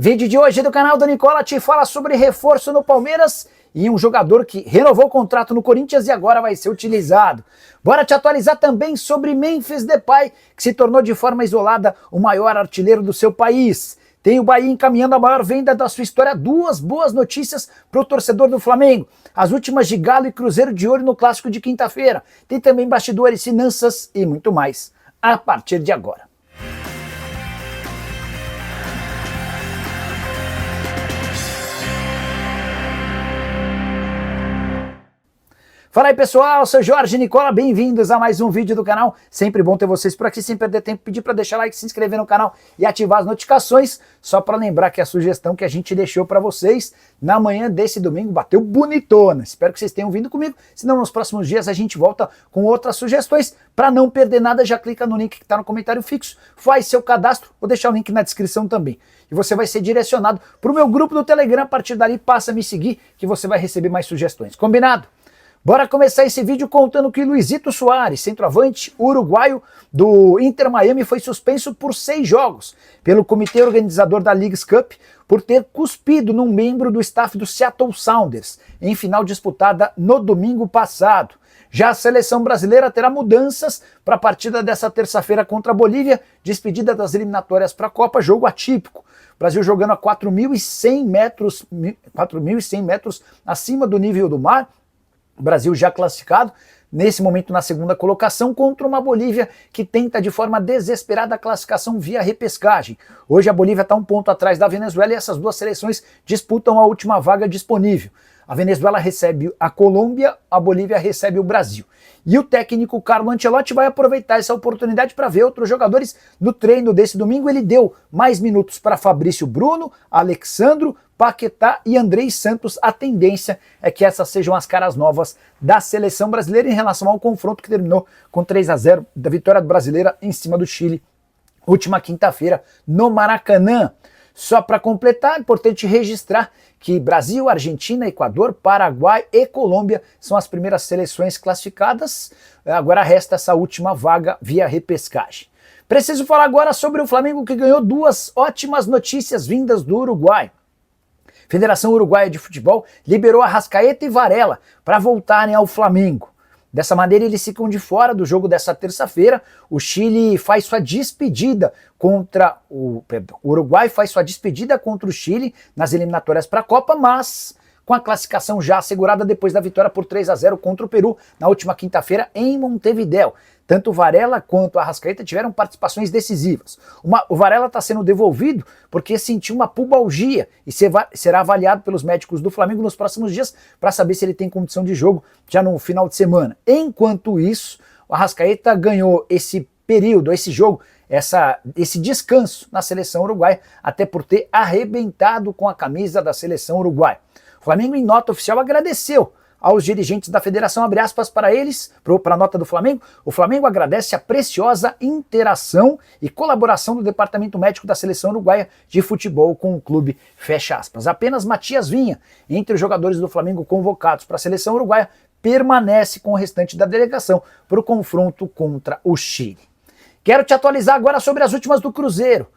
Vídeo de hoje do canal do Nicola te fala sobre reforço no Palmeiras e um jogador que renovou o contrato no Corinthians e agora vai ser utilizado. Bora te atualizar também sobre Memphis Depay, que se tornou de forma isolada o maior artilheiro do seu país. Tem o Bahia encaminhando a maior venda da sua história. Duas boas notícias para o torcedor do Flamengo. As últimas de Galo e Cruzeiro de olho no clássico de quinta-feira. Tem também bastidores, finanças e muito mais a partir de agora. Fala aí pessoal, eu sou Jorge Nicola, bem-vindos a mais um vídeo do canal. Sempre bom ter vocês por aqui, sem perder tempo, pedir para deixar like, se inscrever no canal e ativar as notificações. Só para lembrar que a sugestão que a gente deixou para vocês na manhã desse domingo bateu bonitona. Espero que vocês tenham vindo comigo, senão nos próximos dias a gente volta com outras sugestões. Para não perder nada, já clica no link que está no comentário fixo, faz seu cadastro, vou deixar o link na descrição também. E você vai ser direcionado para o meu grupo do Telegram, a partir dali passa a me seguir que você vai receber mais sugestões. Combinado? Bora começar esse vídeo contando que Luizito Soares, centroavante uruguaio do Inter Miami, foi suspenso por 6 jogos pelo comitê organizador da Leagues Cup por ter cuspido num membro do staff do Seattle Sounders em final disputada no domingo passado. Já a seleção brasileira terá mudanças para a partida dessa terça-feira contra a Bolívia, despedida das eliminatórias para a Copa, jogo atípico. Brasil jogando a 4.100 metros acima do nível do mar. O Brasil já classificado, nesse momento na segunda colocação, contra uma Bolívia que tenta de forma desesperada a classificação via repescagem. Hoje a Bolívia está um ponto atrás da Venezuela e essas duas seleções disputam a última vaga disponível. A Venezuela recebe a Colômbia, a Bolívia recebe o Brasil. E o técnico Carlo Ancelotti vai aproveitar essa oportunidade para ver outros jogadores no treino desse domingo. Ele deu mais minutos para Fabrício Bruno, Alexandro, Paquetá e Andrei Santos. A tendência é que essas sejam as caras novas da seleção brasileira em relação ao confronto que terminou com 3-0 da vitória brasileira em cima do Chile, última quinta-feira no Maracanã. Só para completar, é importante registrar que Brasil, Argentina, Equador, Paraguai e Colômbia são as primeiras seleções classificadas. Agora resta essa última vaga via repescagem. Preciso falar agora sobre o Flamengo, que ganhou duas ótimas notícias vindas do Uruguai. Federação Uruguaia de Futebol liberou Arrascaeta e Varela para voltarem ao Flamengo. Dessa maneira eles ficam de fora do jogo dessa terça-feira. O Chile faz sua despedida contra o Uruguai faz sua despedida contra o Chile nas eliminatórias para a Copa, mas com a classificação já assegurada depois da vitória por 3-0 contra o Peru na última quinta-feira em Montevidéu. Tanto o Varela quanto o Arrascaeta tiveram participações decisivas. O Varela está sendo devolvido porque sentiu uma pubalgia e será avaliado pelos médicos do Flamengo nos próximos dias para saber se ele tem condição de jogo já no final de semana. Enquanto isso, o Arrascaeta ganhou esse período, esse jogo, esse descanso na seleção uruguaia, até por ter arrebentado com a camisa da seleção uruguaia. O Flamengo, em nota oficial, agradeceu aos dirigentes da federação, abre aspas para eles, para a nota do Flamengo. O Flamengo agradece a preciosa interação e colaboração do departamento médico da seleção uruguaia de futebol com o clube, fecha aspas. Apenas Matias Vinha, entre os jogadores do Flamengo convocados para a seleção uruguaia, permanece com o restante da delegação para o confronto contra o Chile. Quero te atualizar agora sobre as últimas do Cruzeiro.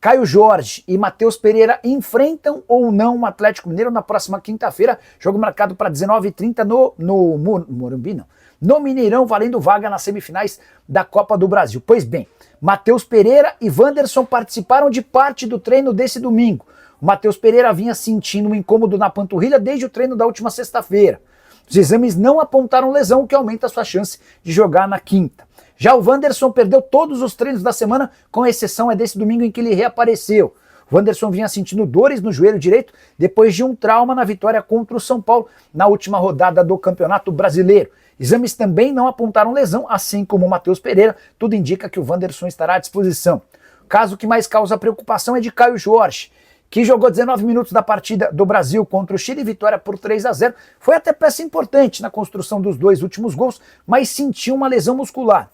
Caio Jorge e Matheus Pereira enfrentam ou não o Atlético Mineiro na próxima quinta-feira, jogo marcado para 19h30 no Morumbi, não, no Mineirão, valendo vaga nas semifinais da Copa do Brasil. Pois bem, Matheus Pereira e Wanderson participaram de parte do treino desse domingo. O Matheus Pereira vinha sentindo um incômodo na panturrilha desde o treino da última sexta-feira. Os exames não apontaram lesão, o que aumenta a sua chance de jogar na quinta. Já o Wanderson perdeu todos os treinos da semana, com exceção desse domingo em que ele reapareceu. O Wanderson vinha sentindo dores no joelho direito depois de um trauma na vitória contra o São Paulo na última rodada do Campeonato Brasileiro. Exames também não apontaram lesão, assim como o Matheus Pereira. Tudo indica que o Wanderson estará à disposição. O caso que mais causa preocupação é de Caio Jorge, que jogou 19 minutos da partida do Brasil contra o Chile, vitória por 3-0. Foi até peça importante na construção dos dois últimos gols, mas sentiu uma lesão muscular.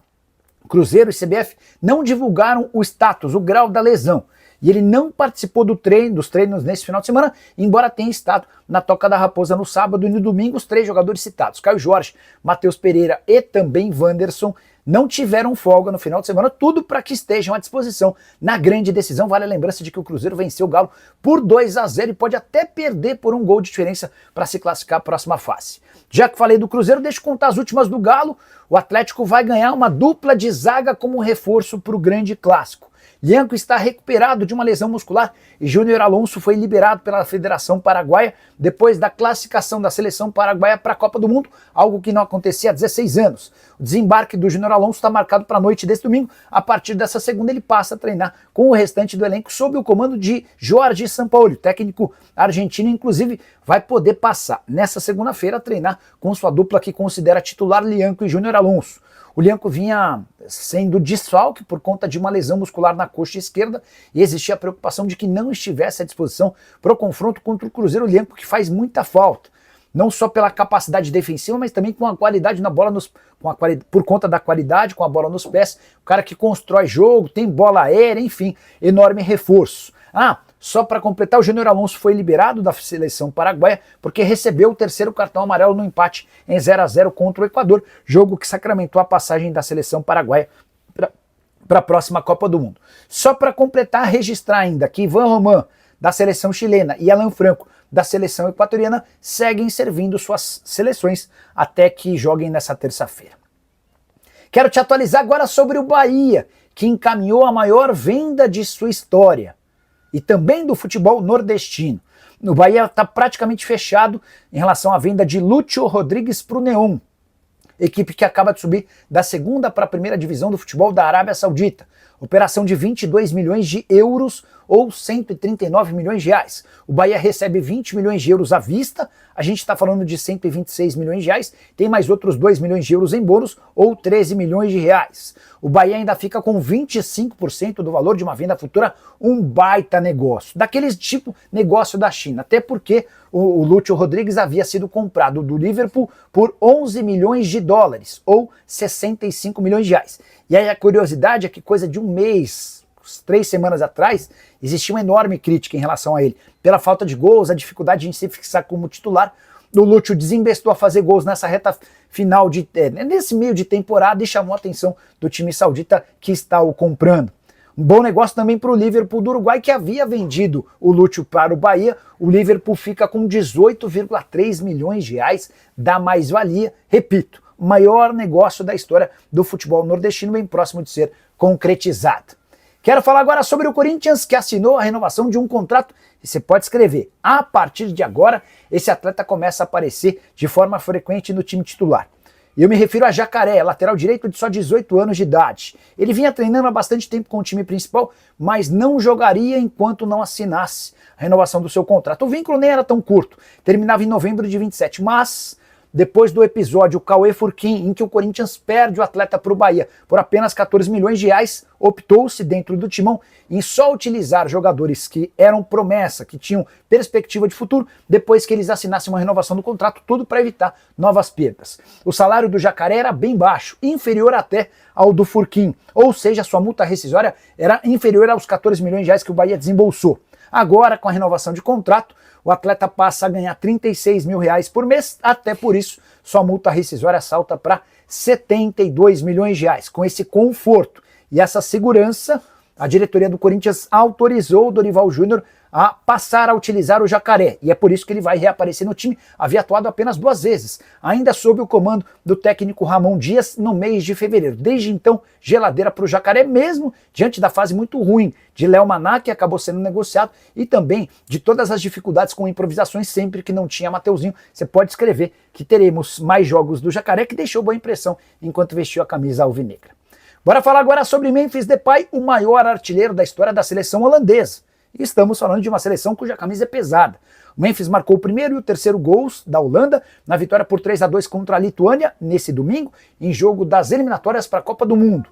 Cruzeiro e CBF não divulgaram o status, o grau da lesão. E ele não participou dos treinos nesse final de semana, embora tenha estado na Toca da Raposa no sábado e no domingo. Os 3 jogadores citados, Caio Jorge, Matheus Pereira e também Wanderson, não tiveram folga no final de semana, tudo para que estejam à disposição na grande decisão. Vale a lembrança de que o Cruzeiro venceu o Galo por 2-0 e pode até perder por um gol de diferença para se classificar à próxima fase. Já que falei do Cruzeiro, deixa eu contar as últimas do Galo. O Atlético vai ganhar uma dupla de zaga como reforço para o grande clássico. Lianco está recuperado de uma lesão muscular e Júnior Alonso foi liberado pela Federação Paraguaia depois da classificação da seleção paraguaia para a Copa do Mundo, algo que não acontecia há 16 anos. O desembarque do Júnior Alonso está marcado para a noite desse domingo. A partir dessa segunda ele passa a treinar com o restante do elenco sob o comando de Jorge Sampaoli. O técnico argentino, inclusive, vai poder passar nessa segunda-feira a treinar com sua dupla que considera titular Lianco e Júnior Alonso. O Lianco vinha sendo desfalque por conta de uma lesão muscular na coxa esquerda e existia a preocupação de que não estivesse à disposição para o confronto contra o Cruzeiro. Lianco que faz muita falta, não só pela capacidade defensiva, mas também com a qualidade na bola, por conta da qualidade com a bola nos pés, o cara que constrói jogo, tem bola aérea, enfim, enorme reforço. Só para completar, o Júnior Alonso foi liberado da seleção paraguaia porque recebeu o terceiro cartão amarelo no empate em 0-0 contra o Equador, jogo que sacramentou a passagem da seleção paraguaia para a próxima Copa do Mundo. Só para completar, registrar ainda que Ivan Román, da seleção chilena, e Alan Franco, da seleção equatoriana, seguem servindo suas seleções até que joguem nessa terça-feira. Quero te atualizar agora sobre o Bahia, que encaminhou a maior venda de sua história e também do futebol nordestino. O Bahia está praticamente fechado em relação à venda de Lúcio Rodrigues para o Neon, equipe que acaba de subir da segunda para a primeira divisão do futebol da Arábia Saudita. Operação de 22 milhões de euros ou 139 milhões de reais. O Bahia recebe 20 milhões de euros à vista, a gente está falando de 126 milhões de reais, tem mais outros 2 milhões de euros em bônus ou 13 milhões de reais. O Bahia ainda fica com 25% do valor de uma venda futura, um baita negócio, daqueles tipo negócio da China, até porque o Lúcio Rodrigues havia sido comprado do Liverpool por 11 milhões de dólares ou 65 milhões de reais. E aí a curiosidade é que coisa de um mês, 3 semanas atrás, existia uma enorme crítica em relação a ele, pela falta de gols, a dificuldade em se fixar como titular. O Lúcio desembestou a fazer gols nessa reta final, nesse meio de temporada, e chamou a atenção do time saudita que está o comprando. Um bom negócio também para o Liverpool do Uruguai, que havia vendido o Lúcio para o Bahia. O Liverpool fica com 18,3 milhões de reais da mais-valia. Repito, maior negócio da história do futebol nordestino, bem próximo de ser concretizado. Quero falar agora sobre o Corinthians, que assinou a renovação de um contrato, e você pode escrever, a partir de agora, esse atleta começa a aparecer de forma frequente no time titular. E eu me refiro a Jacaré, lateral direito de só 18 anos de idade. Ele vinha treinando há bastante tempo com o time principal, mas não jogaria enquanto não assinasse a renovação do seu contrato. O vínculo nem era tão curto, terminava em novembro de 27, mas depois do episódio Cauê Furquim, em que o Corinthians perde o atleta para o Bahia por apenas 14 milhões de reais, optou-se dentro do timão em só utilizar jogadores que eram promessa, que tinham perspectiva de futuro, depois que eles assinassem uma renovação do contrato, tudo para evitar novas perdas. O salário do Jacaré era bem baixo, inferior até ao do Furquim, ou seja, sua multa rescisória era inferior aos 14 milhões de reais que o Bahia desembolsou. Agora, com a renovação de contrato, o atleta passa a ganhar 36 mil reais por mês, até por isso sua multa rescisória salta para 72 milhões de reais. Com esse conforto e essa segurança, a diretoria do Corinthians autorizou o Dorival Júnior a passar a utilizar o Jacaré, e é por isso que ele vai reaparecer no time. Havia atuado apenas 2 vezes, ainda sob o comando do técnico Ramon Dias no mês de fevereiro. Desde então, geladeira para o Jacaré, mesmo diante da fase muito ruim de Léo Maná, que acabou sendo negociado, e também de todas as dificuldades com improvisações sempre que não tinha Mateuzinho. Você pode escrever que teremos mais jogos do Jacaré, que deixou boa impressão enquanto vestiu a camisa alvinegra. Bora falar agora sobre Memphis Depay, o maior artilheiro da história da seleção holandesa. E estamos falando de uma seleção cuja camisa é pesada. O Memphis marcou o primeiro e o terceiro gols da Holanda na vitória por 3-2 contra a Lituânia nesse domingo, em jogo das eliminatórias para a Copa do Mundo.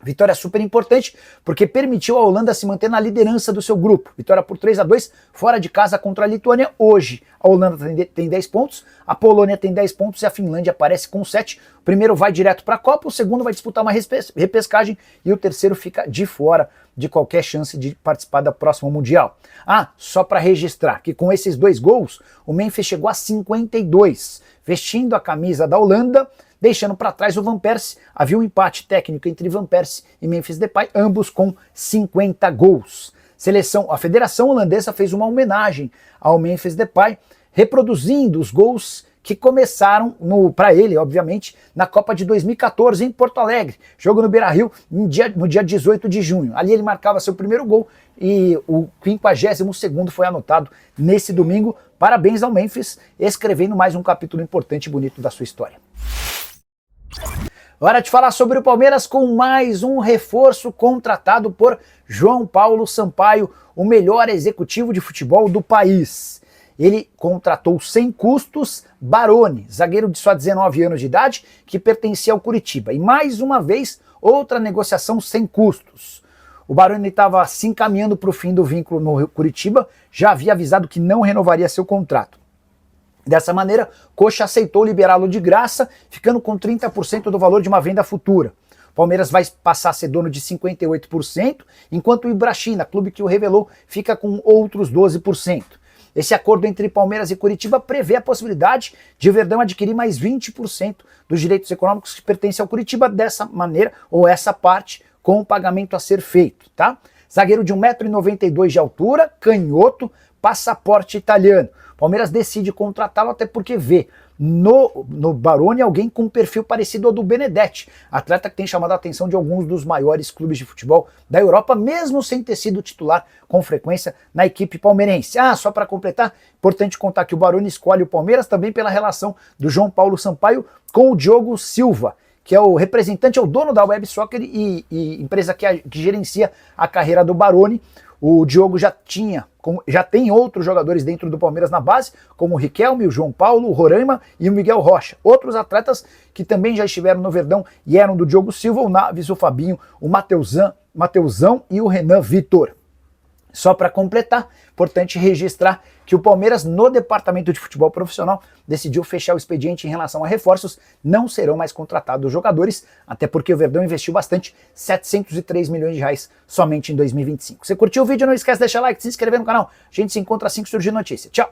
Vitória super importante porque permitiu a Holanda se manter na liderança do seu grupo. Vitória por 3-2 fora de casa contra a Lituânia. Hoje a Holanda tem 10 pontos, a Polônia tem 10 pontos e a Finlândia aparece com 7. O primeiro vai direto para a Copa, o segundo vai disputar uma repescagem e o terceiro fica de fora de qualquer chance de participar da próxima Mundial. Só para registrar que com esses 2 gols, o Memphis chegou a 52, vestindo a camisa da Holanda deixando para trás o Van Persie. Havia um empate técnico entre Van Persie e Memphis Depay, ambos com 50 gols. A Federação Holandesa fez uma homenagem ao Memphis Depay, reproduzindo os gols que começaram para ele, obviamente, na Copa de 2014 em Porto Alegre, jogo no Beira-Rio no dia 18 de junho. Ali ele marcava seu primeiro gol e o 52º foi anotado nesse domingo. Parabéns ao Memphis, escrevendo mais um capítulo importante e bonito da sua história. Hora de falar sobre o Palmeiras com mais um reforço contratado por João Paulo Sampaio, o melhor executivo de futebol do país. Ele contratou sem custos Baroni, zagueiro de só 19 anos de idade, que pertencia ao Curitiba. E mais uma vez, outra negociação sem custos. O Baroni estava se encaminhando para o fim do vínculo no Curitiba, já havia avisado que não renovaria seu contrato. Dessa maneira, Coxa aceitou liberá-lo de graça, ficando com 30% do valor de uma venda futura. O Palmeiras vai passar a ser dono de 58%, enquanto o Ibrachina, clube que o revelou, fica com outros 12%. Esse acordo entre Palmeiras e Curitiba prevê a possibilidade de o Verdão adquirir mais 20% dos direitos econômicos que pertencem ao Curitiba dessa maneira, ou essa parte, com o pagamento a ser feito, tá? Zagueiro de 1,92 m de altura, canhoto, passaporte italiano. Palmeiras decide contratá-lo até porque vê no Baroni alguém com um perfil parecido ao do Benedetti, atleta que tem chamado a atenção de alguns dos maiores clubes de futebol da Europa, mesmo sem ter sido titular com frequência na equipe palmeirense. Só para completar, importante contar que o Baroni escolhe o Palmeiras também pela relação do João Paulo Sampaio com o Diogo Silva, que é o representante, é o dono da Web Soccer e empresa que gerencia a carreira do Baroni. O Diogo já tem outros jogadores dentro do Palmeiras na base, como o Riquelme, o João Paulo, o Roraima e o Miguel Rocha. Outros atletas que também já estiveram no Verdão e eram do Diogo Silva, o Naves, o Fabinho, o Mateuzão e o Renan Vitor. Só para completar, importante registrar que o Palmeiras, no departamento de futebol profissional, decidiu fechar o expediente em relação a reforços. Não serão mais contratados jogadores, até porque o Verdão investiu bastante, 703 milhões de reais somente em 2025. Se curtiu o vídeo, não esquece de deixar like, se inscrever no canal. A gente se encontra assim que surgir notícia. Tchau!